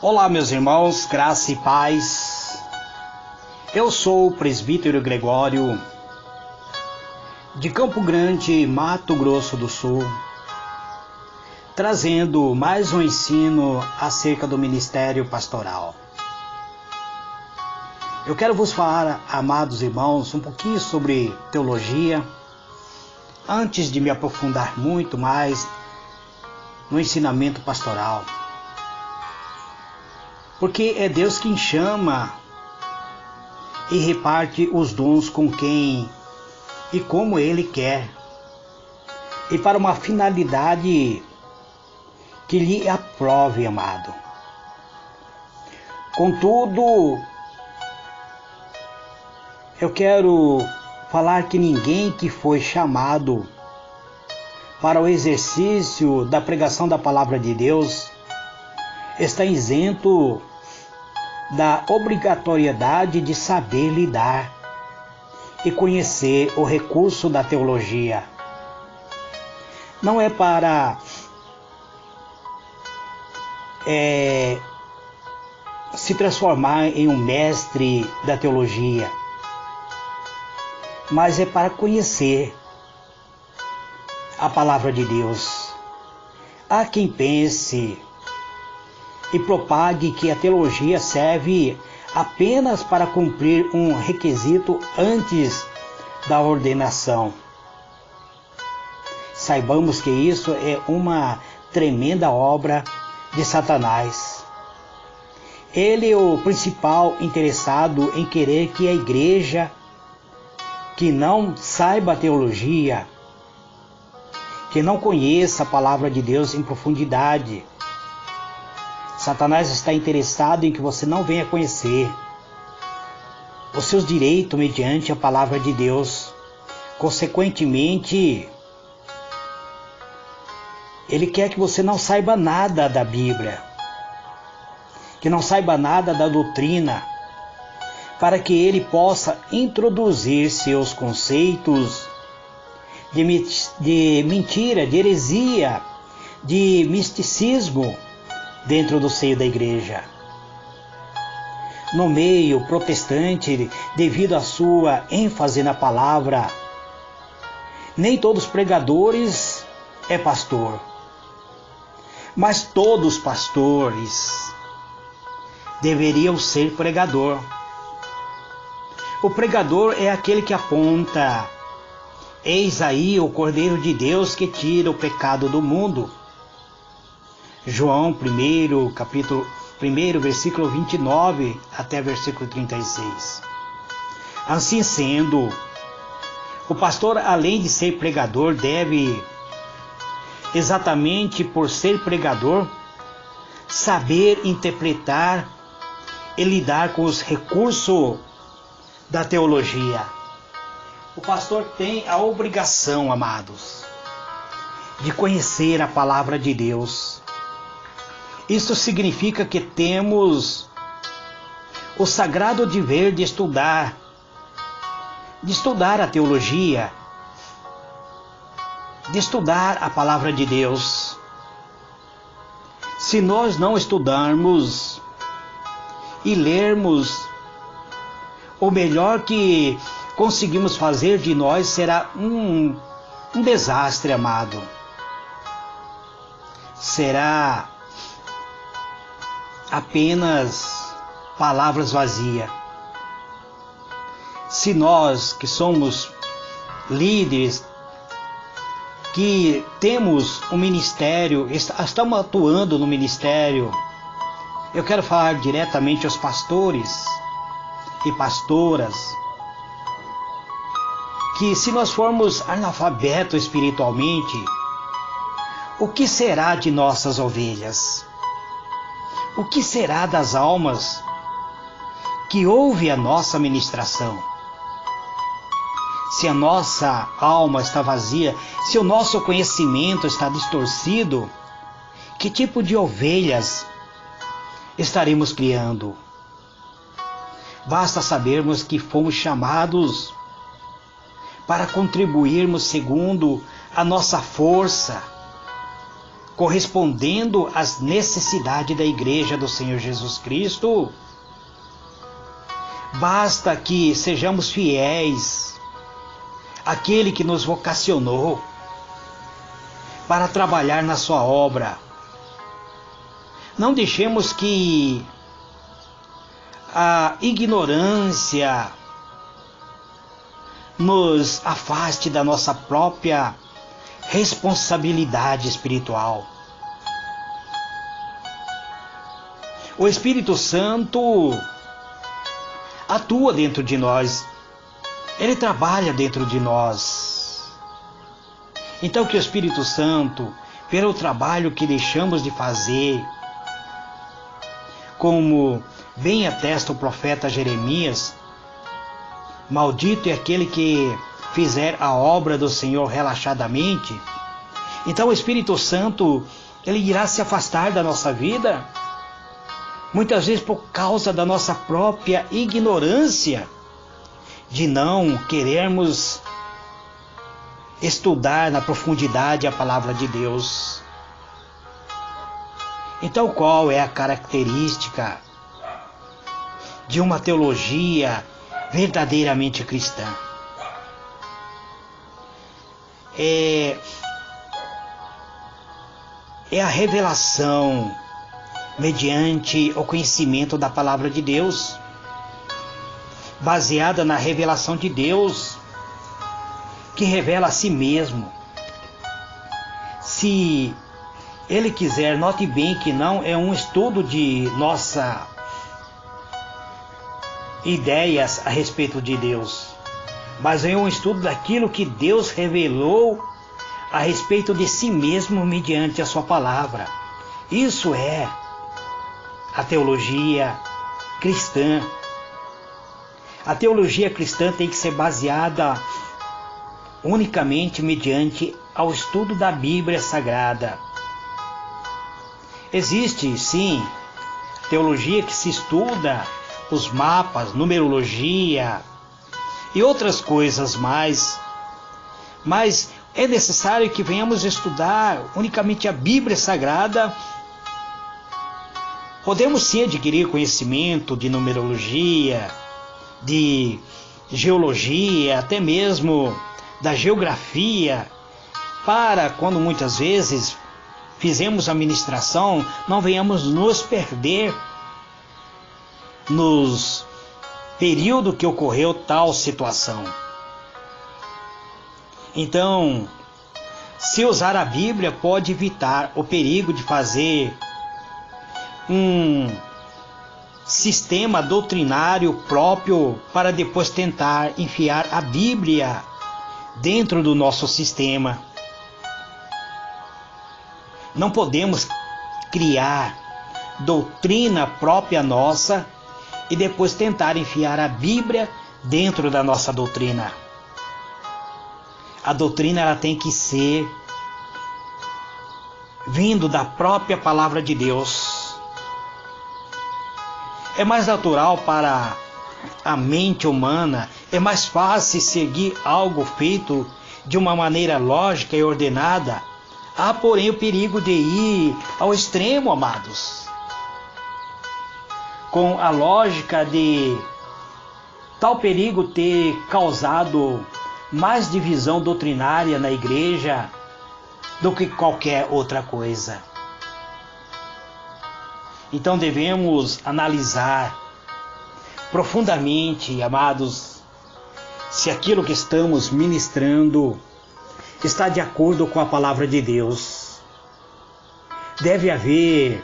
Olá, meus irmãos, graça e paz. Eu sou o presbítero Gregório, de Campo Grande, Mato Grosso do Sul, trazendo mais um ensino acerca do ministério pastoral. Eu quero vos falar, amados irmãos, um pouquinho sobre teologia, antes de me aprofundar muito mais no ensinamento pastoral. Porque é Deus quem chama e reparte os dons com quem e como Ele quer, e para uma finalidade que lhe aprove, amado. Contudo, eu quero falar que ninguém que foi chamado para o exercício da pregação da palavra de Deus está isento da obrigatoriedade de saber lidar e conhecer o recurso da teologia. Não é para se transformar em um mestre da teologia, mas é para conhecer a palavra de Deus. Há quem pense e propague que a teologia serve apenas para cumprir um requisito antes da ordenação. Saibamos que isso é uma tremenda obra de Satanás. Ele é o principal interessado em querer que a igreja que não saiba teologia, que não conheça a palavra de Deus em profundidade, Satanás está interessado em que você não venha conhecer os seus direitos mediante a palavra de Deus. Consequentemente, ele quer que você não saiba nada da Bíblia, que não saiba nada da doutrina, para que ele possa introduzir seus conceitos de mentira, de heresia, de misticismo dentro do seio da igreja. No meio protestante, devido à sua ênfase na palavra, nem todos os pregadores é pastor, mas todos os pastores deveriam ser pregador. O pregador é aquele que aponta: eis aí o Cordeiro de Deus que tira o pecado do mundo. João 1, capítulo 1, versículo 29 até versículo 36. Assim sendo, o pastor, além de ser pregador, deve, exatamente por ser pregador, saber interpretar e lidar com os recursos da teologia. O pastor tem a obrigação, amados, de conhecer a palavra de Deus. Isso significa que temos o sagrado dever de estudar a teologia, de estudar a palavra de Deus. Se nós não estudarmos e lermos, o melhor que conseguimos fazer de nós será um desastre, amado. Será apenas palavras vazias. Se nós que somos líderes, que temos um ministério, estamos atuando no ministério, eu quero falar diretamente aos pastores e pastoras, que se nós formos analfabetos espiritualmente, o que será de nossas ovelhas? O que será das almas que ouvem a nossa ministração? Se a nossa alma está vazia, se o nosso conhecimento está distorcido, que tipo de ovelhas estaremos criando? Basta sabermos que fomos chamados para contribuirmos segundo a nossa força, correspondendo às necessidades da igreja do Senhor Jesus Cristo. Basta que sejamos fiéis àquele que nos vocacionou para trabalhar na sua obra. Não deixemos que a ignorância nos afaste da nossa própria responsabilidade espiritual. O Espírito Santo atua dentro de nós, ele trabalha dentro de nós. Então que o Espírito Santo, pelo trabalho que deixamos de fazer, como bem atesta o profeta Jeremias, maldito é aquele que fizer a obra do Senhor relaxadamente. Então o Espírito Santo, ele irá se afastar da nossa vida, muitas vezes por causa da nossa própria ignorância, de não querermos estudar na profundidade a palavra de Deus. Então qual é a característica de uma teologia verdadeiramente cristã? É a revelação mediante o conhecimento da palavra de Deus, baseada na revelação de Deus, que revela a si mesmo. Se ele quiser, note bem que não é um estudo de nossas ideias a respeito de Deus, mas é um estudo daquilo que Deus revelou a respeito de si mesmo mediante a sua palavra. Isso é a teologia cristã. A teologia cristã tem que ser baseada unicamente mediante ao estudo da Bíblia Sagrada. Existe, sim, teologia que se estuda os mapas, numerologia e outras coisas mais, mas é necessário que venhamos estudar unicamente a Bíblia Sagrada. Podemos sim adquirir conhecimento de numerologia, de geologia, até mesmo da geografia, para quando muitas vezes fizemos a ministração, não venhamos nos perder nos período que ocorreu tal situação. Então, se usar a Bíblia, pode evitar o perigo de fazer um sistema doutrinário próprio para depois tentar enfiar a Bíblia dentro do nosso sistema. Não podemos criar doutrina própria nossa e depois tentar enfiar a Bíblia dentro da nossa doutrina. A doutrina ela tem que ser vindo da própria palavra de Deus. É mais natural para a mente humana, é mais fácil seguir algo feito de uma maneira lógica e ordenada. Há, porém, o perigo de ir ao extremo, amados, com a lógica de tal perigo ter causado mais divisão doutrinária na igreja do que qualquer outra coisa. Então devemos analisar profundamente, amados, se aquilo que estamos ministrando está de acordo com a palavra de Deus. Deve haver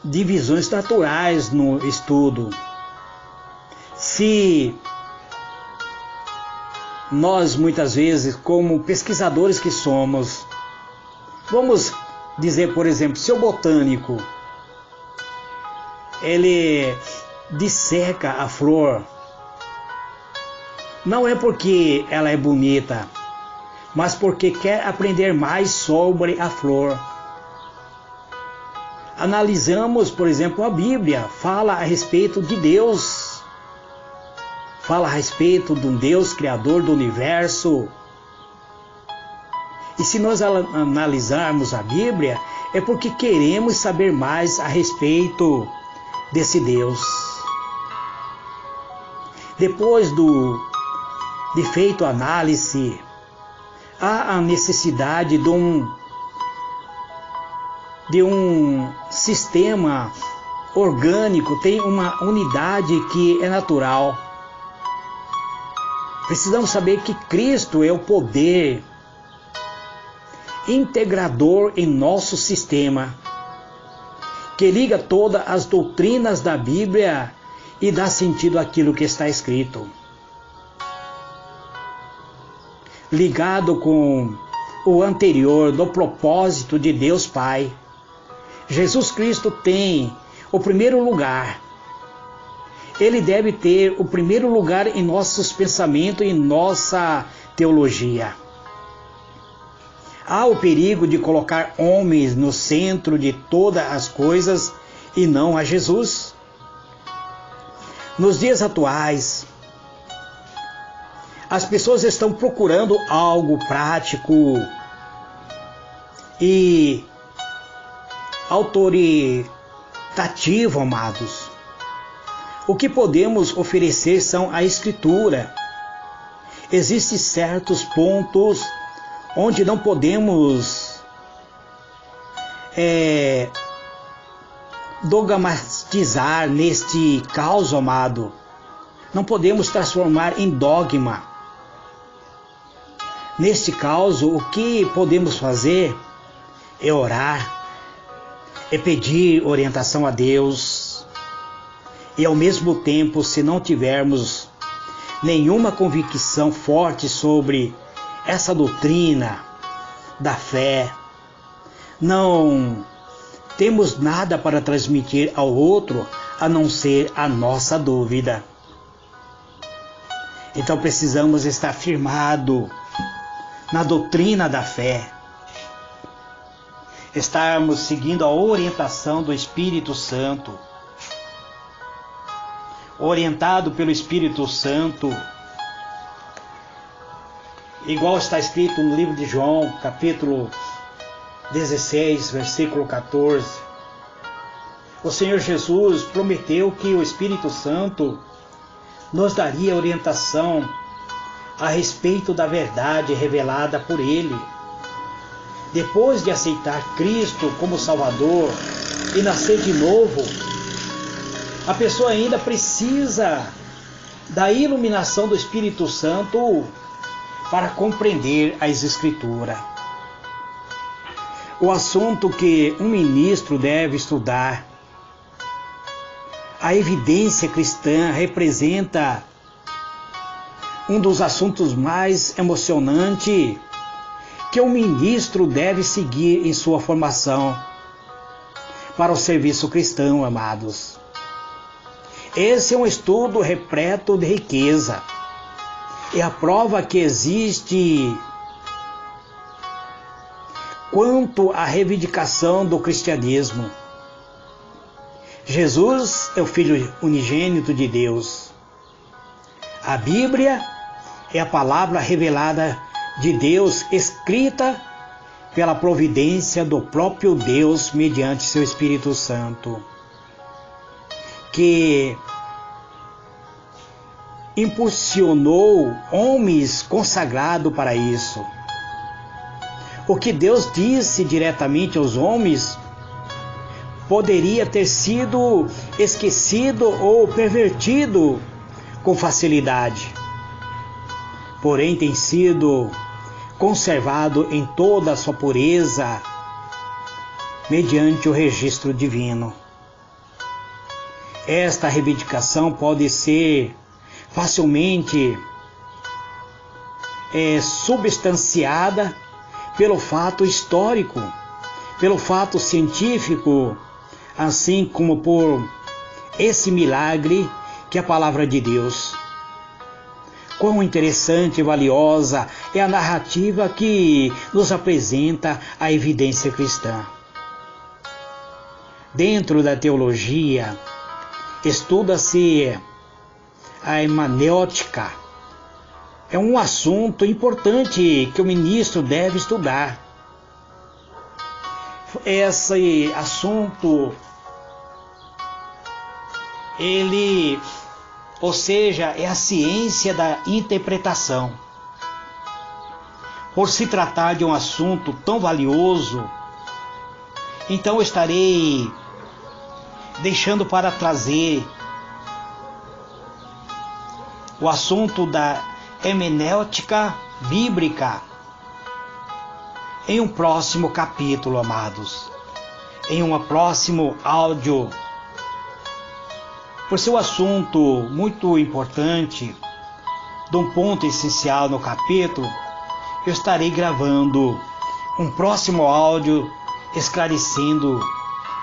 divisões naturais no estudo. Se nós muitas vezes, como pesquisadores que somos, vamos dizer, por exemplo, se o botânico ele disseca a flor, não é porque ela é bonita, mas porque quer aprender mais sobre a flor. Analisamos, por exemplo, a Bíblia, fala a respeito de Deus, fala a respeito de um Deus criador do universo. E se nós analisarmos a Bíblia, é porque queremos saber mais a respeito desse Deus. Depois de feito a análise, há a necessidade de um sistema orgânico, tem uma unidade que é natural. Precisamos saber que Cristo é o poder integrador em nosso sistema, que liga todas as doutrinas da Bíblia e dá sentido àquilo que está escrito. Ligado com o anterior do propósito de Deus Pai, Jesus Cristo tem o primeiro lugar. Ele deve ter o primeiro lugar em nossos pensamentos e nossa teologia. Há o perigo de colocar homens no centro de todas as coisas e não a Jesus. Nos dias atuais, as pessoas estão procurando algo prático e autoritativo, amados. O que podemos oferecer são a Escritura. Existem certos pontos onde não podemos dogmatizar neste caos, amado. Não podemos transformar em dogma. Neste caos, o que podemos fazer é orar, é pedir orientação a Deus. E ao mesmo tempo, se não tivermos nenhuma convicção forte sobre essa doutrina da fé, não temos nada para transmitir ao outro a não ser a nossa dúvida. Então precisamos estar firmados na doutrina da fé, estarmos seguindo a orientação do Espírito Santo, orientado pelo Espírito Santo, igual está escrito no livro de João, capítulo 16, versículo 14. O Senhor Jesus prometeu que o Espírito Santo nos daria orientação a respeito da verdade revelada por Ele. Depois de aceitar Cristo como Salvador e nascer de novo, a pessoa ainda precisa da iluminação do Espírito Santo para compreender as Escrituras. O assunto que um ministro deve estudar. A evidência cristã representa um dos assuntos mais emocionantes que um ministro deve seguir em sua formação para o serviço cristão, amados. Esse é um estudo repleto de riqueza. É a prova que existe quanto à reivindicação do cristianismo. Jesus é o Filho unigênito de Deus. A Bíblia é a palavra revelada de Deus, escrita pela providência do próprio Deus mediante seu Espírito Santo, que impulsionou homens consagrados para isso. O que Deus disse diretamente aos homens poderia ter sido esquecido ou pervertido com facilidade, porém tem sido conservado em toda a sua pureza mediante o registro divino. Esta reivindicação pode ser facilmente substanciada pelo fato histórico, pelo fato científico, assim como por esse milagre que é a palavra de Deus. Quão interessante e valiosa é a narrativa que nos apresenta a evidência cristã. Dentro da teologia, estuda-se a hermenêutica, é um assunto importante que o ministro deve estudar. Esse assunto, ou seja, é a ciência da interpretação. Por se tratar de um assunto tão valioso, então eu estarei deixando para trazer o assunto da hermenêutica bíblica em um próximo capítulo, amados, em um próximo áudio. Por ser um assunto muito importante, de um ponto essencial no capítulo, eu estarei gravando um próximo áudio esclarecendo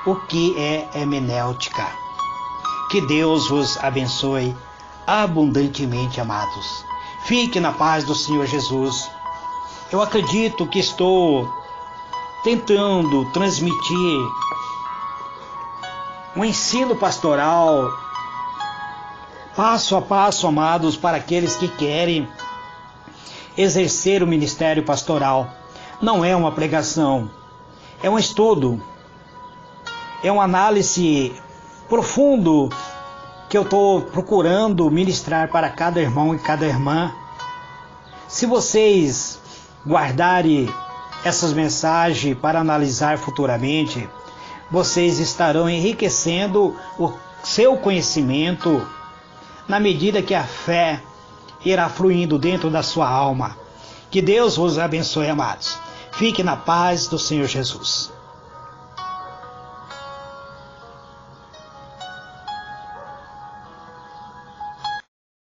o que é hermenêutica. Que Deus vos abençoe abundantemente, amados. Fique na paz do Senhor Jesus. Eu acredito que estou tentando transmitir um ensino pastoral passo a passo, amados, para aqueles que querem exercer o ministério pastoral. Não é uma pregação, é um estudo, é uma análise profundo que eu estou procurando ministrar para cada irmão e cada irmã. Se vocês guardarem essas mensagens para analisar futuramente, vocês estarão enriquecendo o seu conhecimento na medida que a fé irá fluindo dentro da sua alma. Que Deus vos abençoe, amados. Fique na paz do Senhor Jesus.